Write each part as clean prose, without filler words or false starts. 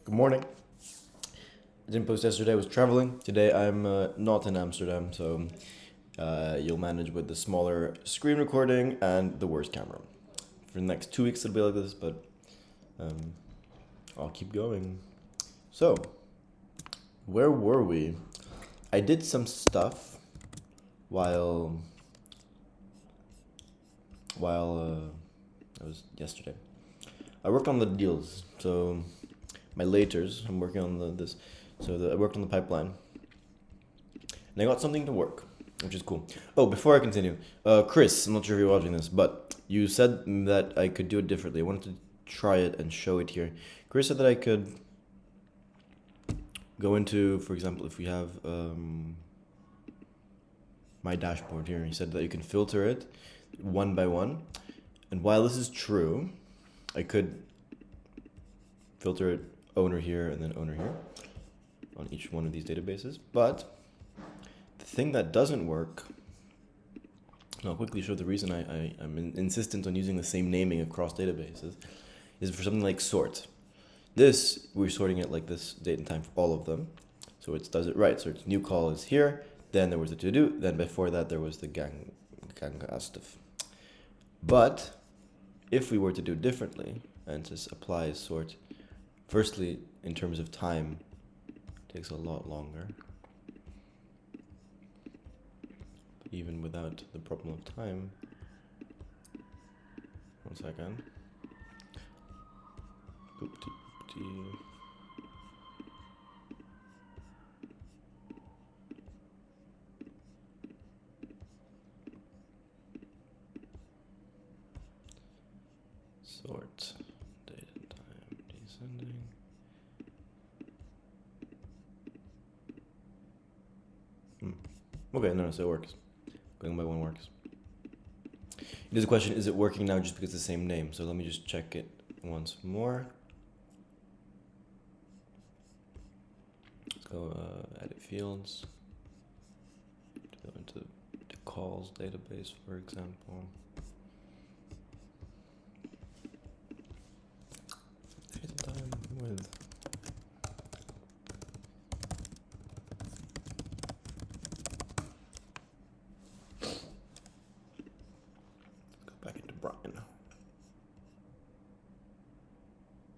Good morning. I didn't post yesterday, I was traveling. Today I'm not in Amsterdam, so you'll manage with the smaller screen recording and the worst camera. For the next 2 weeks it'll be like this, but um, I'll keep going. So, where were we? I did some stuff while it was yesterday. I worked on the deals, so my laters. I'm working on this. I worked on the pipeline, and I got something to work, which is cool. Oh, before I continue, Chris, I'm not sure if you're watching this, but you said that I could do it differently. I wanted to try it and show it here. Chris said that I could go into, for example, if we have my dashboard here, he said that you can filter it one by one. And while this is true, I could filter it owner here and then owner here on each one of these databases. But the thing that doesn't work, and I'll quickly show the reason I'm insistent on using the same naming across databases, is for something like sort. This, we're sorting it like this, date and time for all of them. So it does it right. So its new call is here, then there was the to-do, then before that there was the gang stuff. But if we were to do it differently and just apply sort, firstly, in terms of time, it takes a lot longer. Even without the problem of time. 1 second. Sort, date and time, descending. Okay, no, so it works. Going by one works. It is a question, is it working now just because it's the same name? So let me just check it once more. Let's go edit fields. Go into the calls database, for example. Date time with Brian.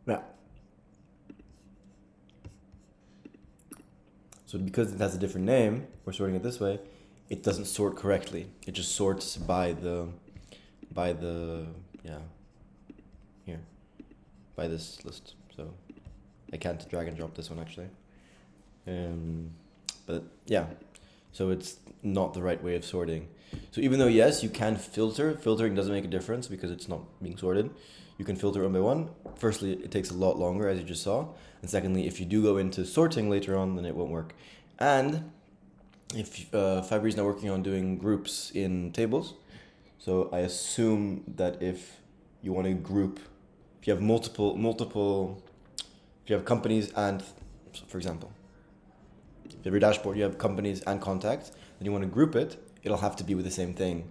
Now, so because it has a different name, we're sorting it this way, it doesn't sort correctly. It just sorts by the here, by this list. So I can't drag and drop this one actually. But yeah, so it's not the right way of sorting. So even though, yes, you can filter, filtering doesn't make a difference because it's not being sorted. You can filter one by one. Firstly, it takes a lot longer, as you just saw. And secondly, if you do go into sorting later on, then it won't work. And if Fibery is now working on doing groups in tables, so I assume that if you want to group, if you have if you have companies and, for example, if you have your dashboard, you have companies and contacts, then you want to group it, it'll have to be with the same thing,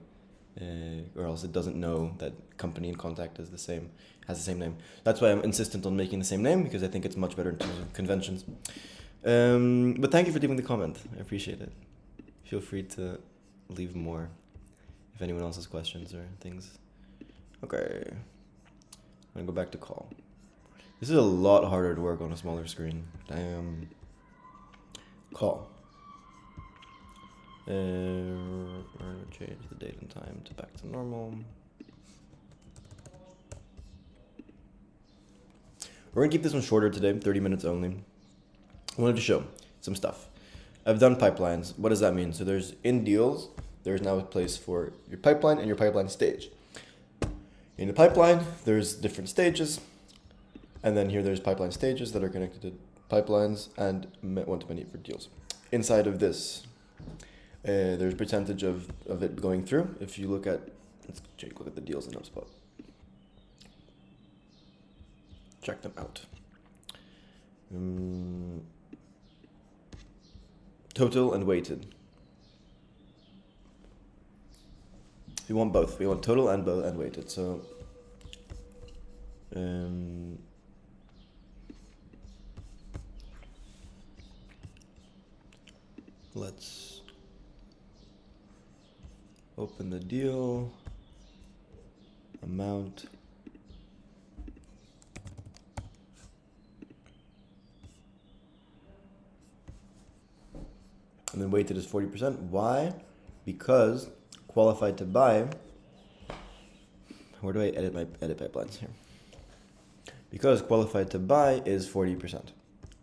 or else it doesn't know that company and contact is has the same name. That's why I'm insistent on making the same name, because I think it's much better in terms of conventions. But thank you for leaving the comment. I appreciate it. Feel free to leave more if anyone else has questions or things. Okay. I'm gonna go back to call. This is a lot harder to work on a smaller screen. Damn. Call. We're going to change the date and time to back to normal. We're going to keep this one shorter today, 30 minutes only. I wanted to show some stuff. I've done pipelines. What does that mean? So there's in deals, there's now a place for your pipeline and your pipeline stage. In the pipeline, there's different stages. And then here there's pipeline stages that are connected to pipelines and one-to-many for deals. Inside of this, there's percentage of it going through. If you look at, let's look at the deals in Hubspot. Check them out. Total and weighted. We want both. We want total and weighted. So let's open the deal, amount, and then weighted is 40%. Why? Because qualified to buy, where do I edit my edit pipelines here? Because qualified to buy is 40%,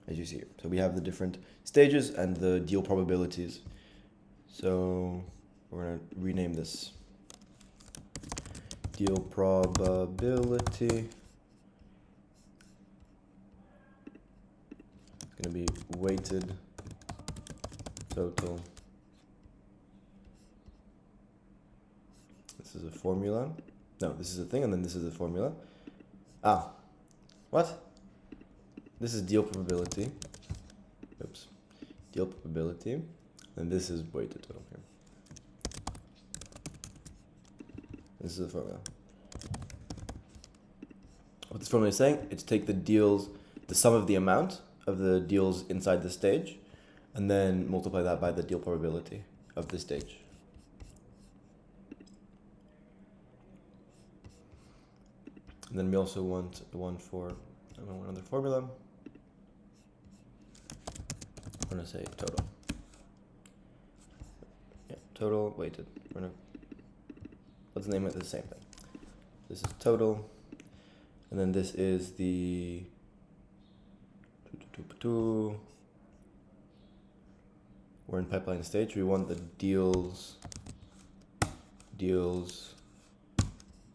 as you see here. So we have the different stages and the deal probabilities. So we're gonna rename this deal probability. It's gonna be weighted total. This is a formula. No, this is a thing, and then this is a formula. Ah, what? This is deal probability. Oops. Deal probability. And this is weighted total here. This is the formula. What this formula is saying, it's take the deals, the sum of the amount of the deals inside the stage, and then multiply that by the deal probability of the stage. And then we also want one for another formula. I'm gonna say total. Yeah, total weighted. Let's name it the same thing. This is total, and then this is the we're in pipeline stage. We want the deals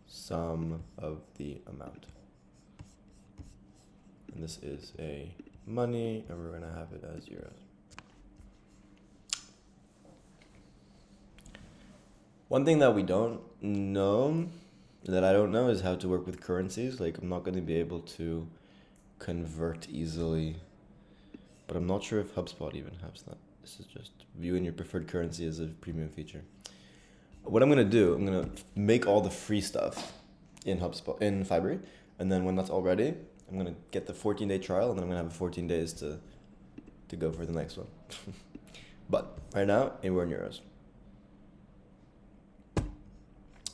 sum of the amount. And this is a money, and we're gonna have it as euros. One thing that we don't know, that I don't know, is how to work with currencies. Like, I'm not gonna be able to convert easily, but I'm not sure if Hubspot even has that. This is just viewing your preferred currency as a premium feature. What I'm gonna do, I'm gonna make all the free stuff in Hubspot, in Fibery, and then when that's all ready, I'm gonna get the 14-day trial, and then I'm gonna have 14 days to go for the next one. But right now, we're in euros.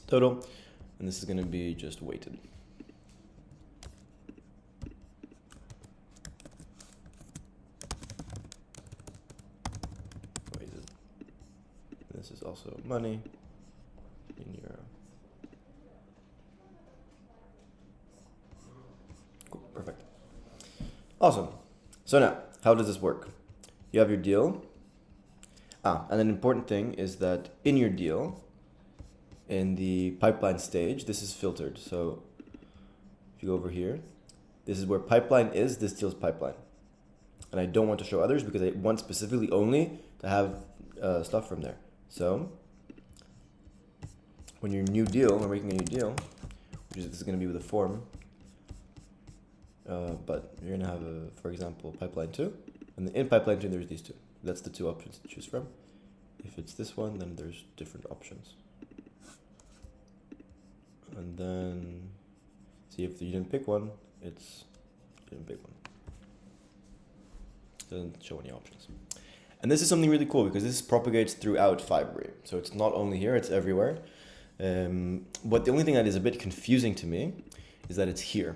Total, and this is gonna be just weighted. Weighted. This is also money in euro. Cool, perfect. Awesome. So now, how does this work? You have your deal. And an important thing is that in your deal, in the pipeline stage, this is filtered. So if you go over here, this is where pipeline is, this deal's pipeline. And I don't want to show others because I want specifically only to have stuff from there. So when your new deal, we're making a new deal, which is, this is gonna be with a form, but you're gonna have for example, pipeline 2, and in pipeline 2 there's these two. That's the two options to choose from. If it's this one, then there's different options. And then see if you didn't pick one, you didn't pick one. It doesn't show any options. And this is something really cool because this propagates throughout Fibery. So it's not only here, it's everywhere. But the only thing that is a bit confusing to me is that it's here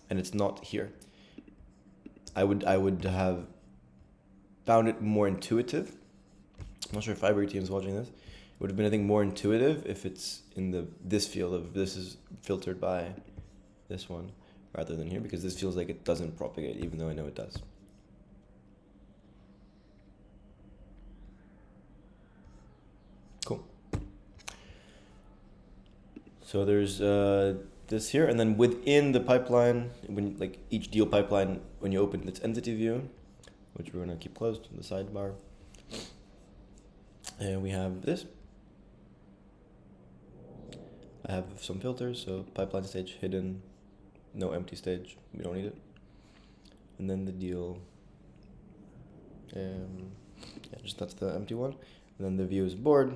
and it's not here. I would have found it more intuitive. I'm not sure if Fibery team is watching this. It would have been, I think, more intuitive if it's in this field of this is filtered by this one rather than here, because this feels like it doesn't propagate, even though I know it does. Cool. So there's this here, and then within the pipeline, when like each deal pipeline, when you open its entity view, which we're gonna keep closed in the sidebar, and we have this. I have some filters, so pipeline stage hidden, no empty stage, we don't need it. And then the deal, just that's the empty one. And then the view is board,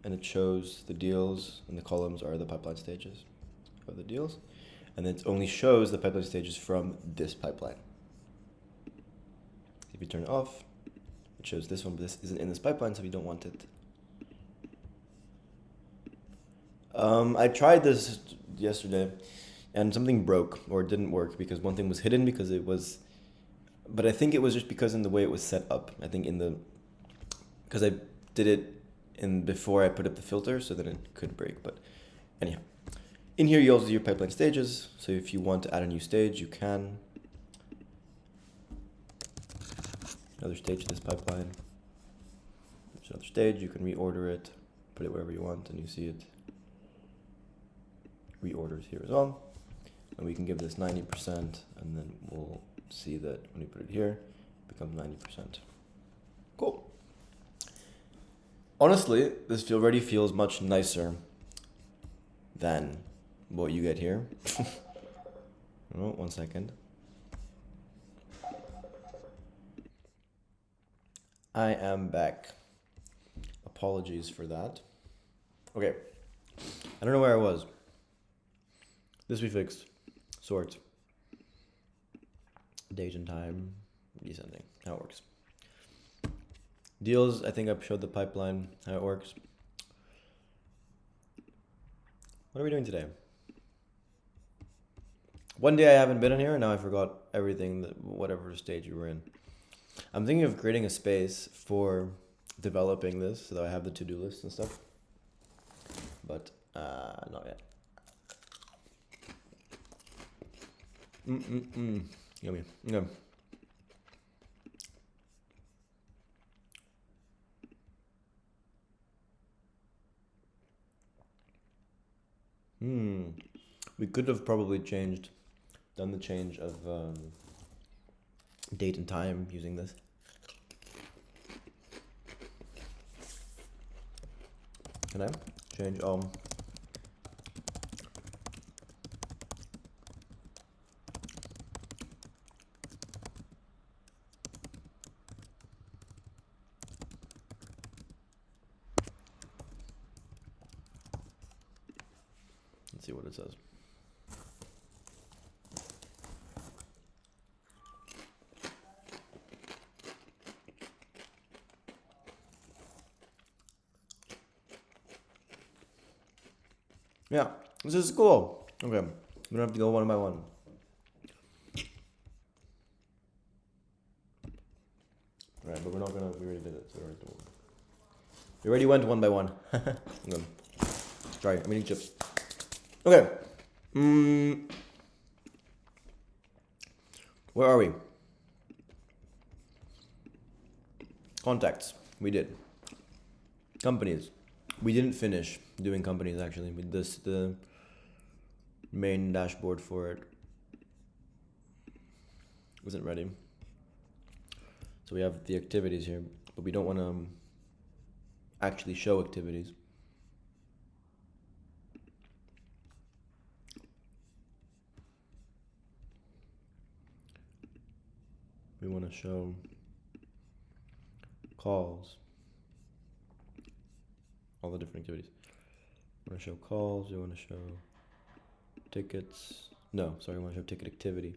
and it shows the deals, and the columns are the pipeline stages of the deals. And it only shows the pipeline stages from this pipeline. If you turn it off, it shows this one, but this isn't in this pipeline, so we don't want it. I tried this yesterday, and something broke or it didn't work because one thing was hidden because it was, but I think it was just because in the way it was set up. I think because I did it before I put up the filter, so that it could break. But anyhow, in here you also do your pipeline stages. So if you want to add a new stage, you can. Another stage to this pipeline. There's another stage. You can reorder it, put it wherever you want, and you see it reorders here as well. And we can give this 90%, and then we'll see that when we put it here, it becomes 90%. Cool. Honestly, this already feels much nicer than what you get here. Oh, 1 second. I am back. Apologies for that. Okay. I don't know where I was. This we fixed. Sort. Date and time. Descending. How it works. Deals, I think I showed the pipeline, how it works. What are we doing today? One day I haven't been in here and now I forgot everything, whatever stage you were in. I'm thinking of creating a space for developing this so that I have the to-do list and stuff. But not yet. Yummy. Okay. We could have probably done the change of date and time using this. Can I change let's see what it says. Yeah, this is cool. Okay, we don't have to go one by one. Alright, but we're not gonna, we already did it, so we already went one by one. Okay. Sorry, I'm eating chips. Okay. Where are we? Contacts, we did. Companies. We didn't finish doing companies actually. The main dashboard for it wasn't ready. So we have the activities here, but we don't want to actually show activities. We want to show calls. All the different activities. We want to show calls, we want to show tickets. No, sorry, we want to show ticket activity.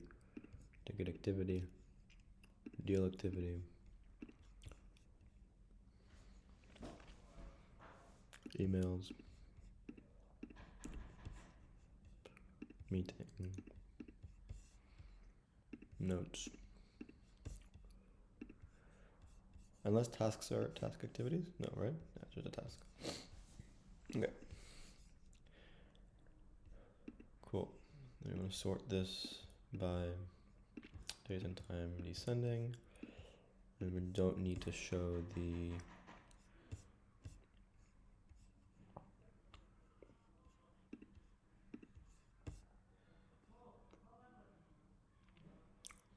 Ticket activity. Deal activity. Emails. Meeting. Notes. Unless tasks are task activities? No, right? That's just a task. Okay. Cool. Then we're going to sort this by days and time descending. And we don't need to show the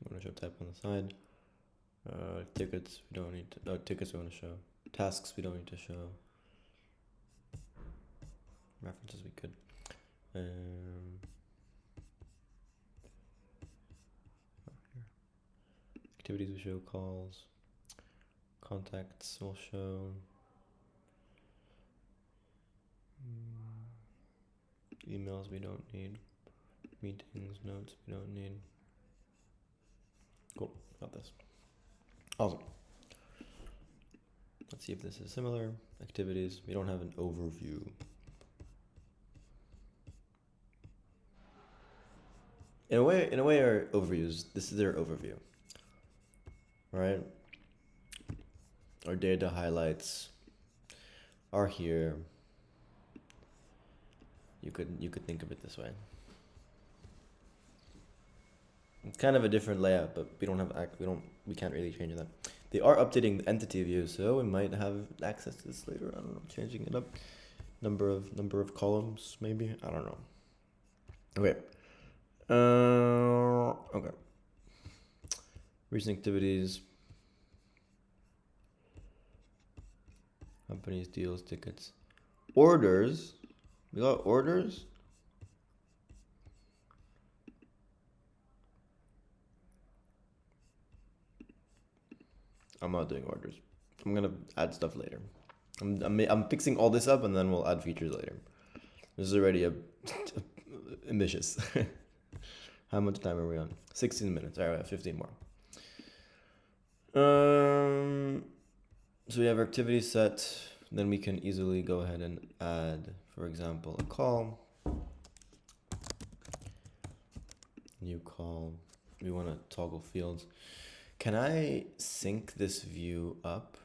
I'm going to show type on the side. Tickets we don't need to, tickets we want to show. Tasks we don't need to show. References we could. Activities we show, calls. Contacts will show. Emails we don't need. Meetings, notes we don't need. Cool, got this. Awesome. Let's see if this is similar. Activities. We don't have an overview. In a way, our overviews. This is their overview, right? Our data highlights are here. You could think of it this way. It's kind of a different layout, but we can't really change that. They are updating the entity view, so we might have access to this later. I don't know, changing it up. Number of columns, maybe. I don't know. Okay. Okay. Recent activities. Companies, deals, tickets. Orders. We got orders. I'm not doing orders. I'm gonna add stuff later. I'm fixing all this up and then we'll add features later. This is already ambitious. How much time are we on? 16 minutes. All right, we have 15 more. So we have our activity set. Then we can easily go ahead and add, for example, a call. New call. We want to toggle fields. Can I sync this view up?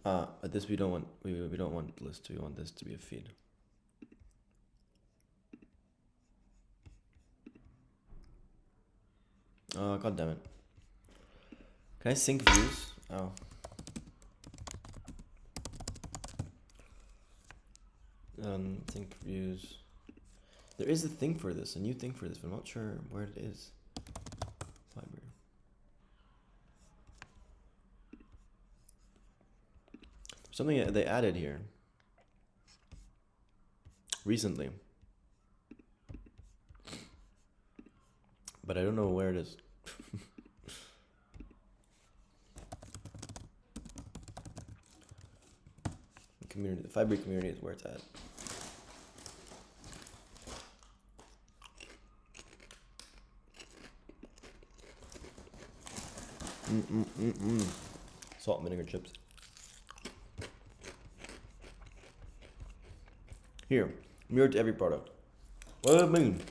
But this we don't want. We don't want list. We want this to be a feed. Oh, god damn it! Can I sync views? Oh. Sync views. There is a thing for this, a new thing for this, but I'm not sure where it is. Fibery. Something they added here recently, but I don't know where it is. Community, the Fibery community is where it's at. Salt and vinegar chips. Here, mirror to every product. What does it mean?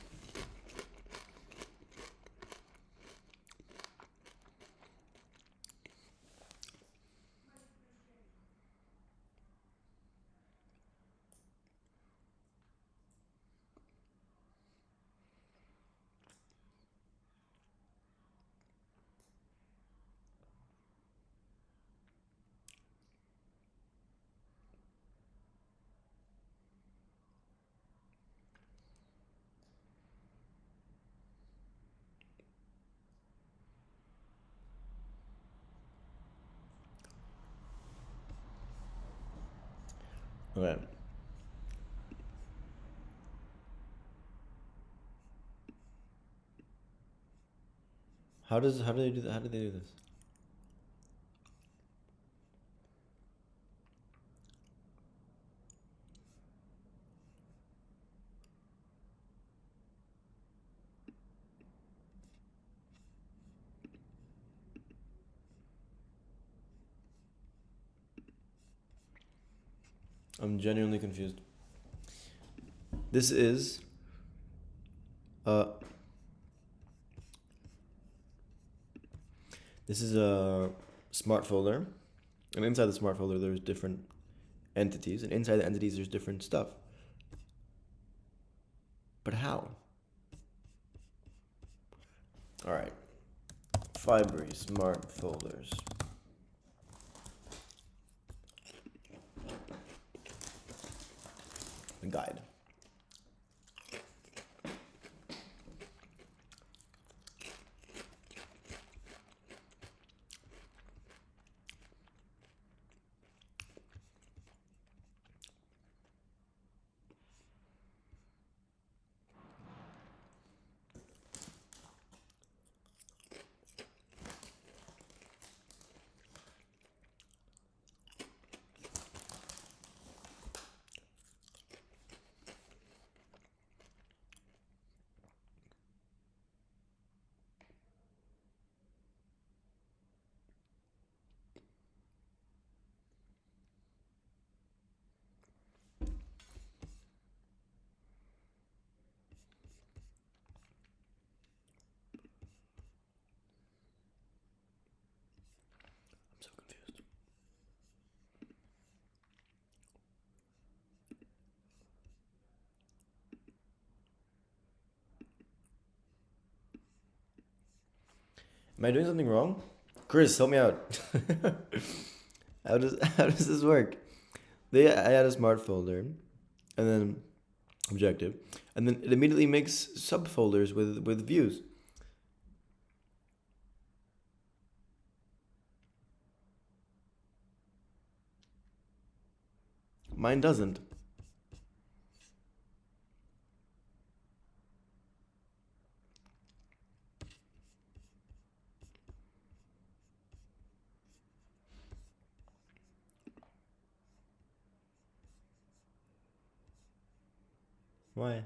Okay. How do they do that? How do they do this? I'm genuinely confused. This is a smart folder, and inside the smart folder there's different entities, and inside the entities there's different stuff. But how? All right, Fibery smart folders. The guide. Am I doing something wrong? Chris, help me out. How does this work? I add a smart folder, and then objective, and then it immediately makes subfolders with views. Mine doesn't. Why?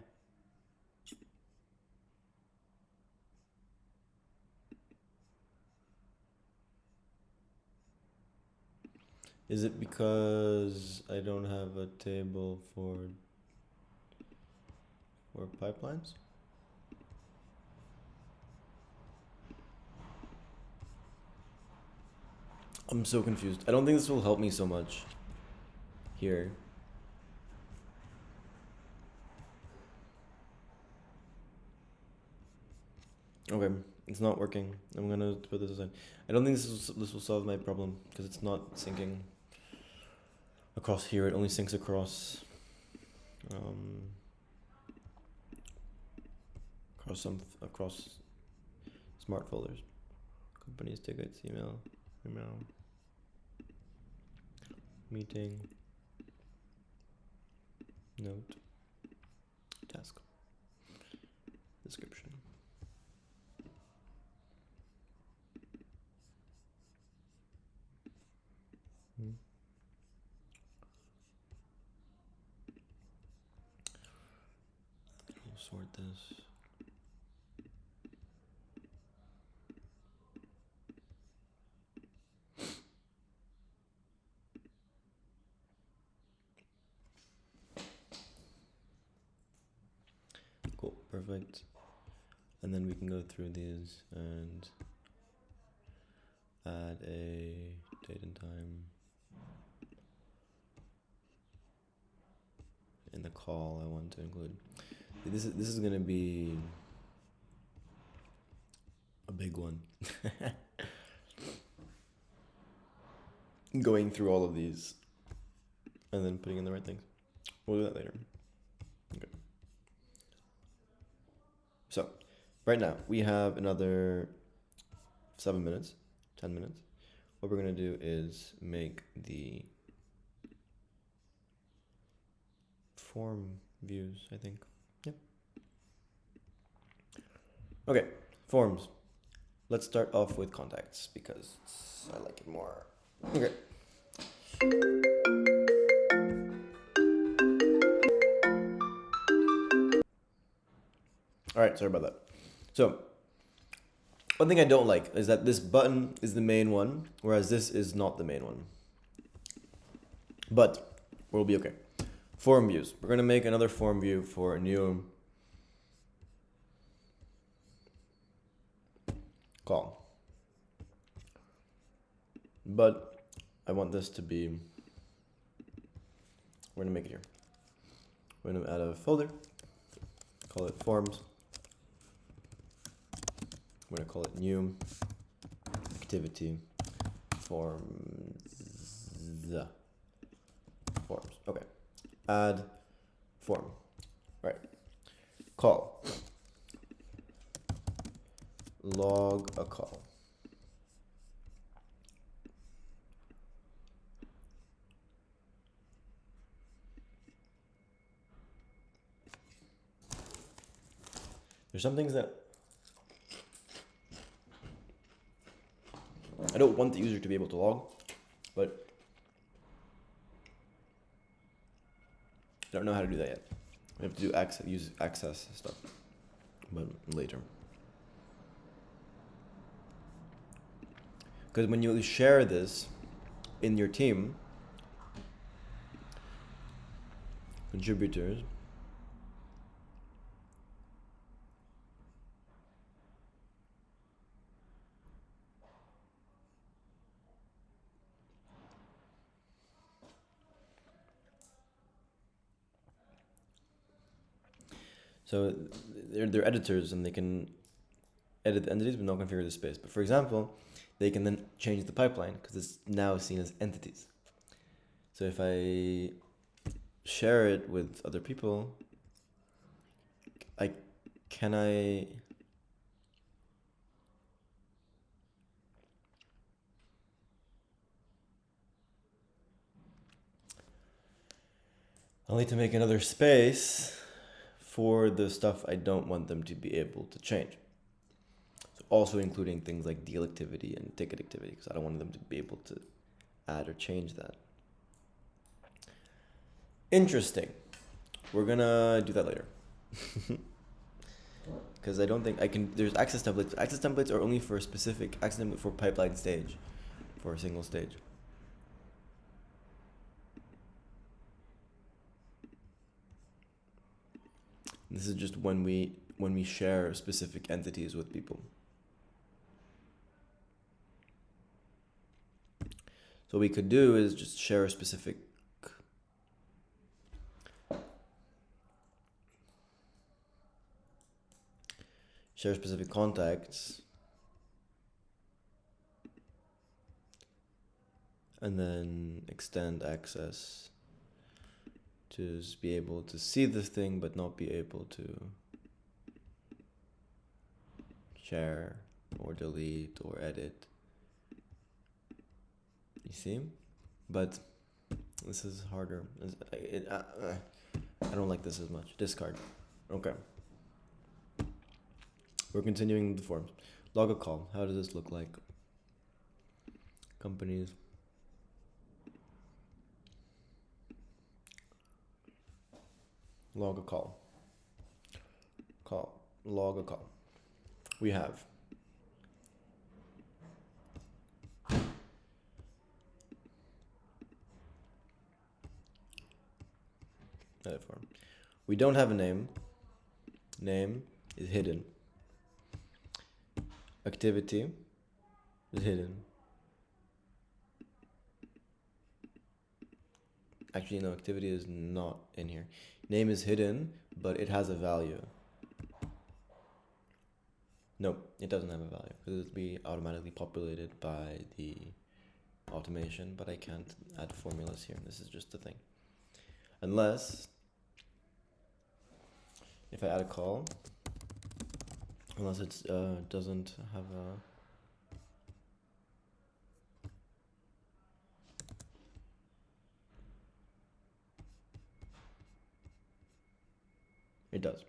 Is it because I don't have a table for pipelines? I'm so confused. I don't think this will help me so much here. Okay, it's not working. I'm gonna put this aside. I don't think this will solve my problem because it's not syncing across here. It only syncs across across smart folders, companies, tickets, email, meeting, note, task, description. Sort this. Cool, perfect. And then we can go through these and add a date and time in the call I want to include. This is gonna be a big one. Going through all of these and then putting in the right things. We'll do that later. Okay. So, right now we have another 7 minutes, 10 minutes. What we're gonna do is make the form views, I think. Yep. Okay, forms. Let's start off with contacts because I like it more. Okay. All right, sorry about that. So, one thing I don't like is that this button is the main one, whereas this is not the main one. But we'll be okay. Form views. We're gonna make another form view for a new call. But I want this to be, we're gonna make it here. We're gonna add a folder, call it forms. We're gonna call it new activity forms. Okay. Add form. Right. Call. Log a call. There's some things that I don't want the user to be able to log, but I don't know how to do that yet. We have to do use access stuff, but later. Because when you share this in your team, contributors, so they're editors and they can edit the entities but not configure the space. But for example, they can then change the pipeline because it's now seen as entities. So if I share it with other people, can I I'll need to make another space for the stuff I don't want them to be able to change. So also including things like deal activity and ticket activity, because I don't want them to be able to add or change that. Interesting. We're gonna do that later. Because I don't think I can, there's access templates. Access templates are only for a specific access template for pipeline stage, for a single stage. This is just when we share specific entities with people. So what we could do is just share a specific contacts, and then extend access to just be able to see the thing but not be able to share or delete or edit. You see? But this is harder. I don't like this as much. Discard. Okay. We're continuing the forms. Log a call. How does this look like? Companies. Log a call. Log a call. We have edit form. We don't have a name. Name is hidden. Activity is hidden. Actually, no, activity is not in here. Name is hidden, but it has a value. No, it doesn't have a value because it'll be automatically populated by the automation, but I can't add formulas here. This is just the thing. Unless, if I add a call, unless it doesn't have a... It does.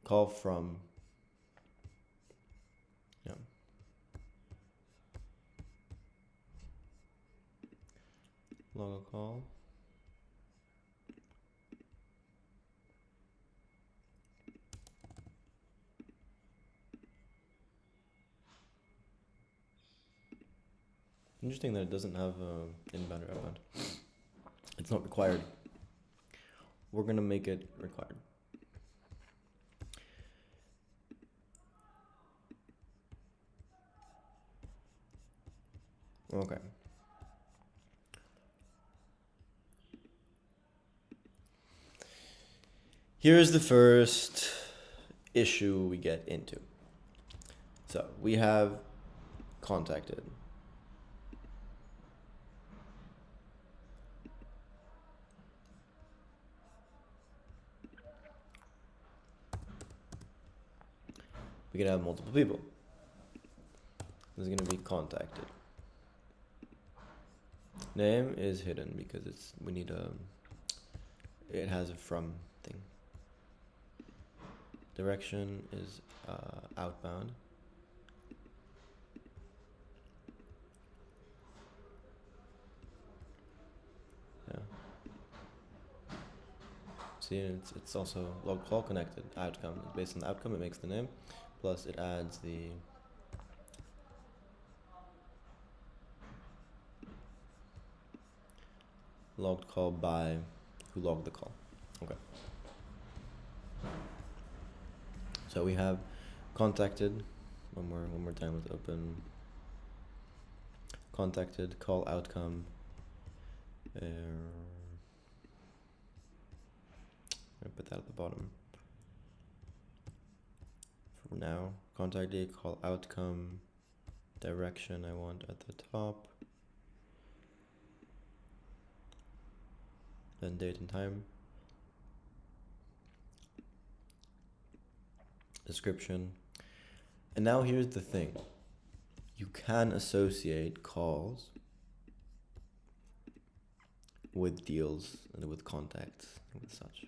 Call from... Yeah. Log a call. Interesting that it doesn't have inbound or outbound. It's not required. We're gonna make it required. Okay. Here's the first issue we get into. So we have contacted. We can have multiple people. This is going to be contacted. Name is hidden because we need it has a from thing. Direction is outbound. Yeah. See, it's also log call connected outcome. Based on the outcome, it makes the name, plus it adds the logged call by who logged the call. Okay. So we have contacted. One more time. Let's open. Contacted call outcome. Put that at the bottom. for now. Contact date, call outcome, direction I want at the top. Then date and time. Description. And now here's the thing. You can associate calls with deals and with contacts and with such.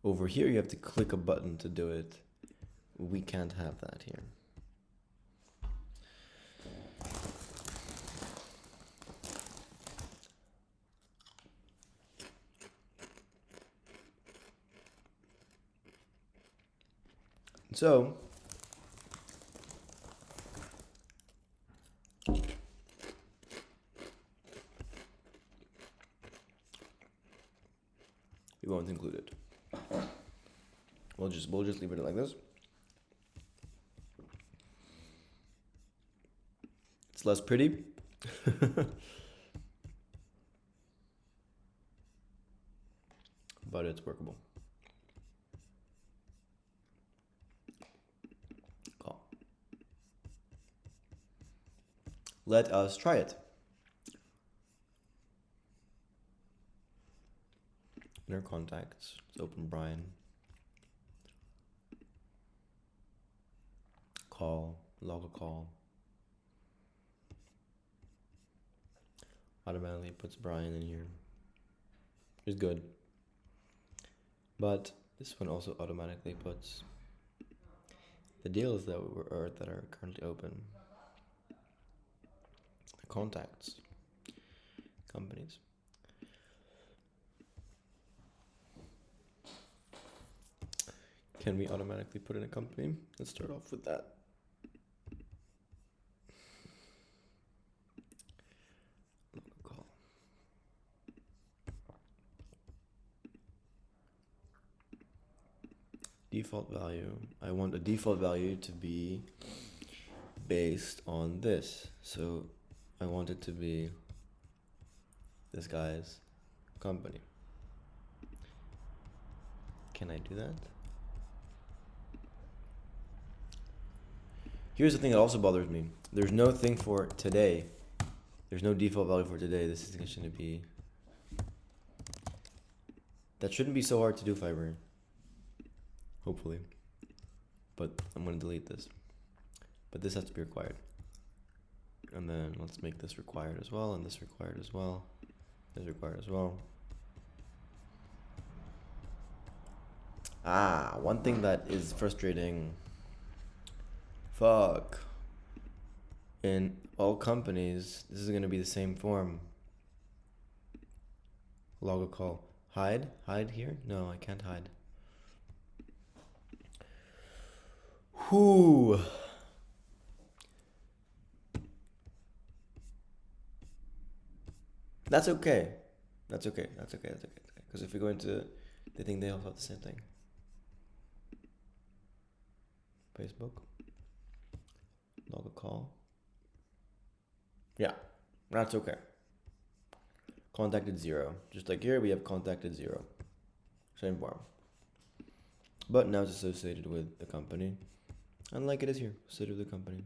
Over here, you have to click a button to do it. We can't have that here. So, we won't include it. We'll just leave it like this. It's less pretty. But it's workable. Call. Let us try it. Inner contacts. Let's open Brian. Call. Log a call. Automatically puts Brian in here. It's good. But this one also automatically puts the deals that are currently open. Contacts. Companies. Can we automatically put in a company? Let's start off with that. Call. Default value. I want a default value to be based on this. So I want it to be this guy's company. Can I do that? Here's the thing that also bothers me. There's no thing for today. There's no default value for today. This is going to be... That shouldn't be so hard to do, Fibery. Hopefully. But I'm going to delete this. But this has to be required. And then let's make this required as well, and this required as well. This required as well. One thing that is frustrating. Fuck. In all companies, this is going to be the same form. Log a call. Hide? Hide here? No, I can't hide. Whoo. That's okay. That's okay. That's okay. That's okay. Because if we go into, they think they all have the same thing. Facebook. Log a call. Yeah, that's okay. Contacted 0. Just like here, we have contacted 0. Same form. But now it's associated with the company. Unlike it is here, associated with the company.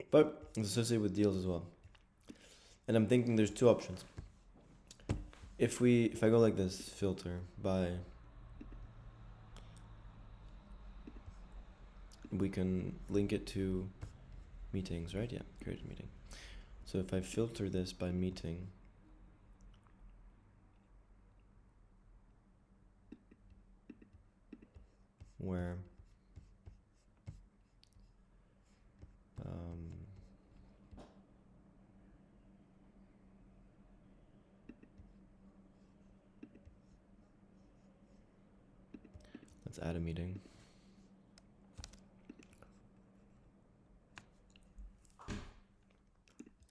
But it's associated with deals as well. And I'm thinking there's two options. If I go like this, filter by, we can link it to meetings, right? Yeah, create a meeting. So if I filter this by meeting, where let's add a meeting.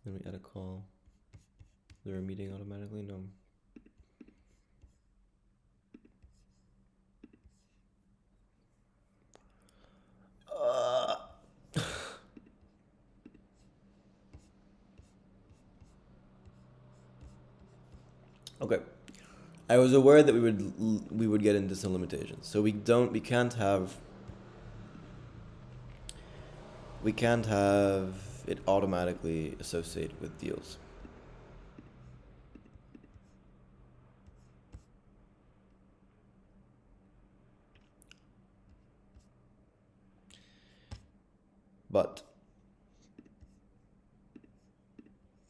Then we add a call. Is there a meeting automatically? No. Okay. I was aware that we would get into some limitations. So we can't have it automatically associated with deals. But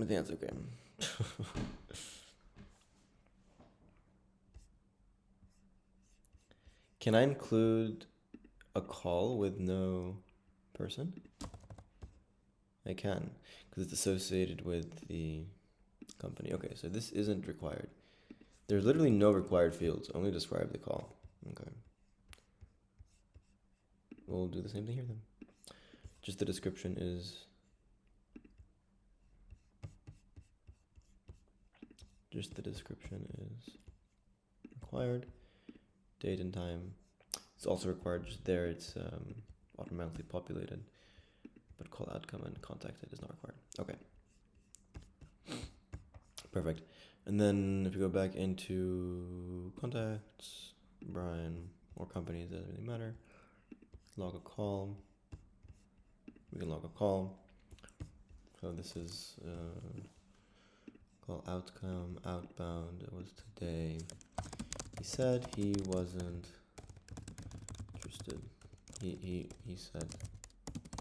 I think that's okay. Can I include a call with no person? I can, because it's associated with the company. Okay, so this isn't required. There's literally no required fields, only describe the call. Okay. We'll do the same thing here then. Just the description is required. Date and time. It's also required just there. It's automatically populated. But call outcome and contacted is not required. Okay. Perfect. And then if you go back into contacts, Brian, or companies, doesn't really matter. Log a call. We can log a call. So this is call outcome, outbound. It was today. He said he wasn't interested. He said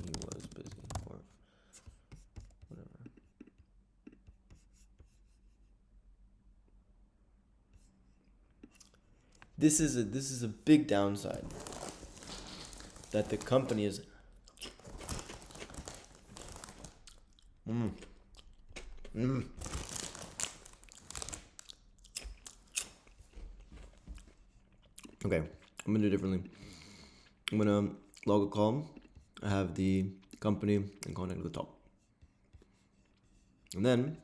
he was busy or whatever. This is a big downside that the company is Okay, I'm gonna do it differently. I'm gonna log a call. I have the company and contact at the top. And then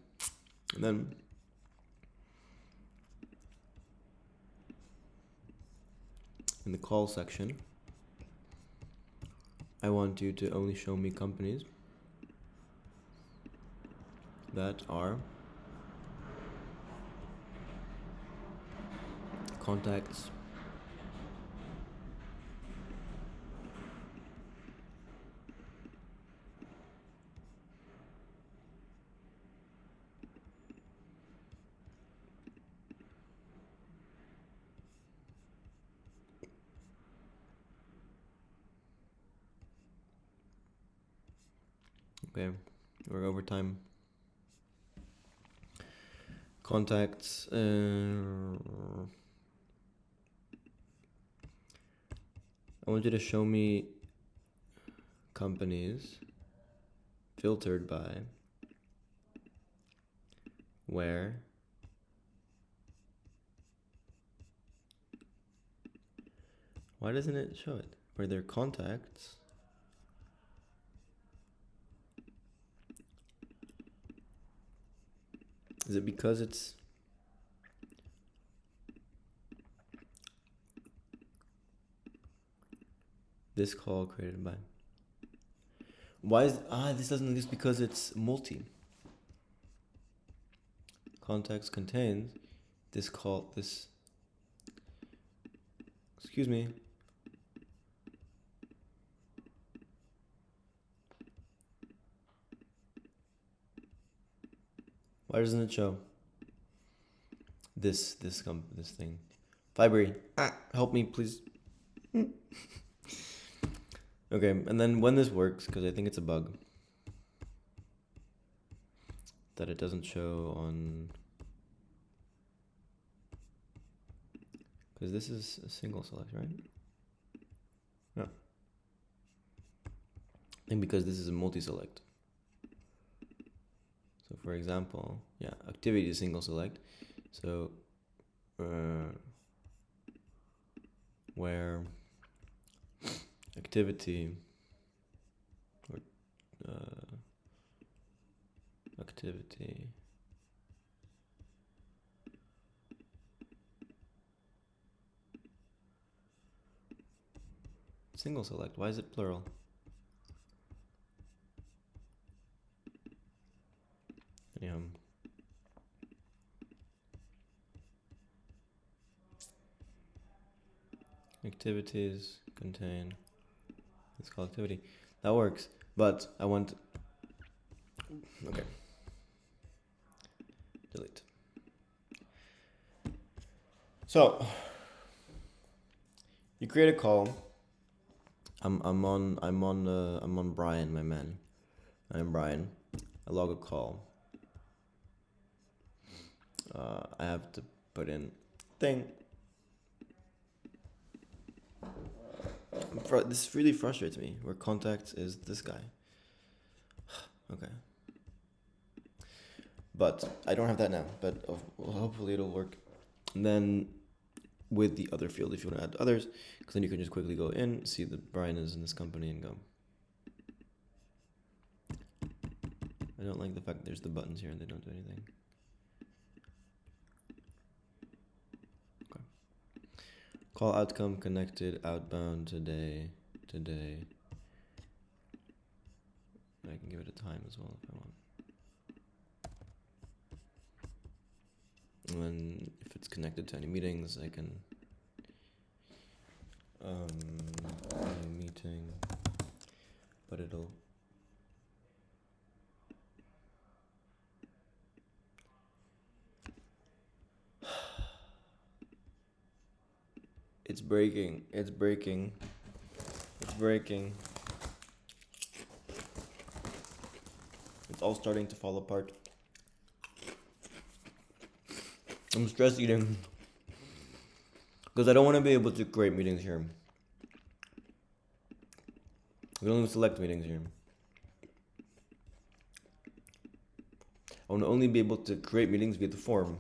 in the call section, I want you to only show me companies that are contacts okay, or over time. Contacts. I want you to show me companies filtered by where why doesn't it show it? Where their contacts is it because it's this call created by why is this doesn't exist because it's multi contacts contains this call this excuse me why doesn't it show this thing Fibery help me please. Okay, and then when this works, because I think it's a bug that it doesn't show on, because this is a single select, right? No. I think because this is a multi-select. So for example, yeah, activity is single select. So where activity or activity single select, why is it plural? Anyhow, activities contain this call activity. That works, but I want, okay, delete. So you create a call. I'm on Brian, my man. I'm Brian. I log a call. I have to put in thing. This really frustrates me. Where contact is this guy. Okay. But I don't have that now. But hopefully it'll work. And then with the other field, if you want to add others, because then you can just quickly go in, see that Brian is in this company, and go. I don't like the fact that there's the buttons here and they don't do anything. Okay. Call outcome connected outbound today. I can give it a time as well if I want. And then if it's connected to any meetings, I can meeting, but it'll it's breaking. It's all starting to fall apart. I'm stress eating because I don't want to be able to create meetings here. We can only select meetings here. I want to only be able to create meetings via the form.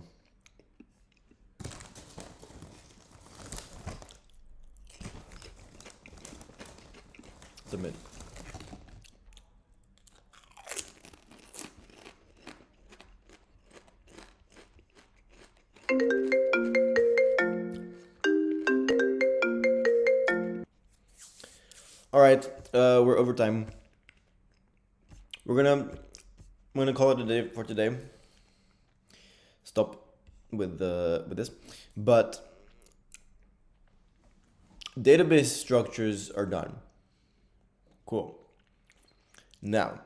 Submit. All right, we're over time. I'm gonna call it a day for today. Stop with this, but database structures are done. Cool. Now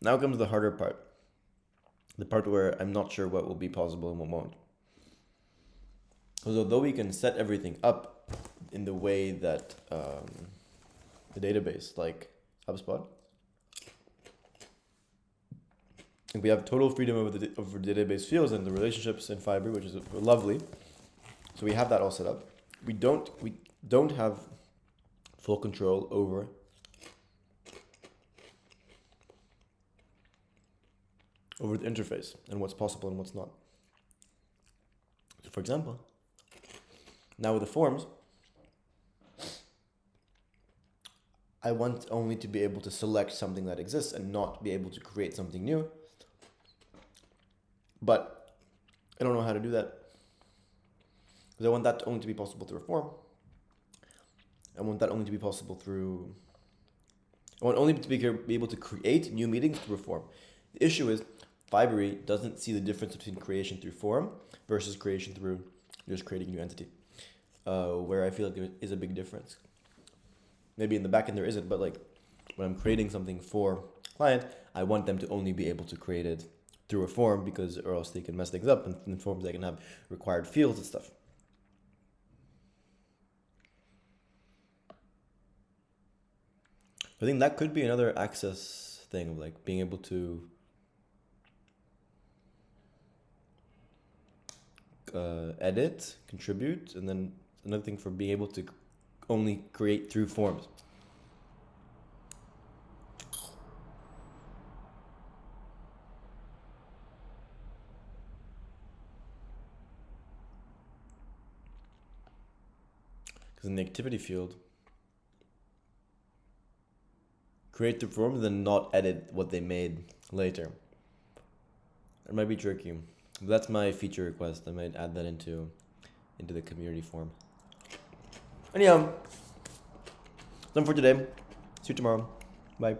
comes the harder part. The part where I'm not sure what will be possible and what won't. Because although we can set everything up in the way that the database, like Hubspot, we have total freedom over the database fields and the relationships in Fibery, which is lovely. So we have that all set up. We don't have full control over the interface and what's possible and what's not. So for example, now with the forms, I want only to be able to select something that exists and not be able to create something new. But I don't know how to do that. Because I want that only to be possible through a form. I want that only to be possible through... I want only to be able to create new meetings through a form. The issue is Fibery doesn't see the difference between creation through form versus creation through just creating a new entity. Where I feel like there is a big difference. Maybe in the backend there isn't, but like when I'm creating something for client, I want them to only be able to create it through a form, because or else they can mess things up, and in forms they can have required fields and stuff. I think that could be another access thing of like being able to edit, contribute, and then another thing for being able to only create through forms. Because in the activity field, create through forms, then not edit what they made later. It might be tricky. That's my feature request. I might add that into the community form. Anyhow, done for today. See you tomorrow. Bye.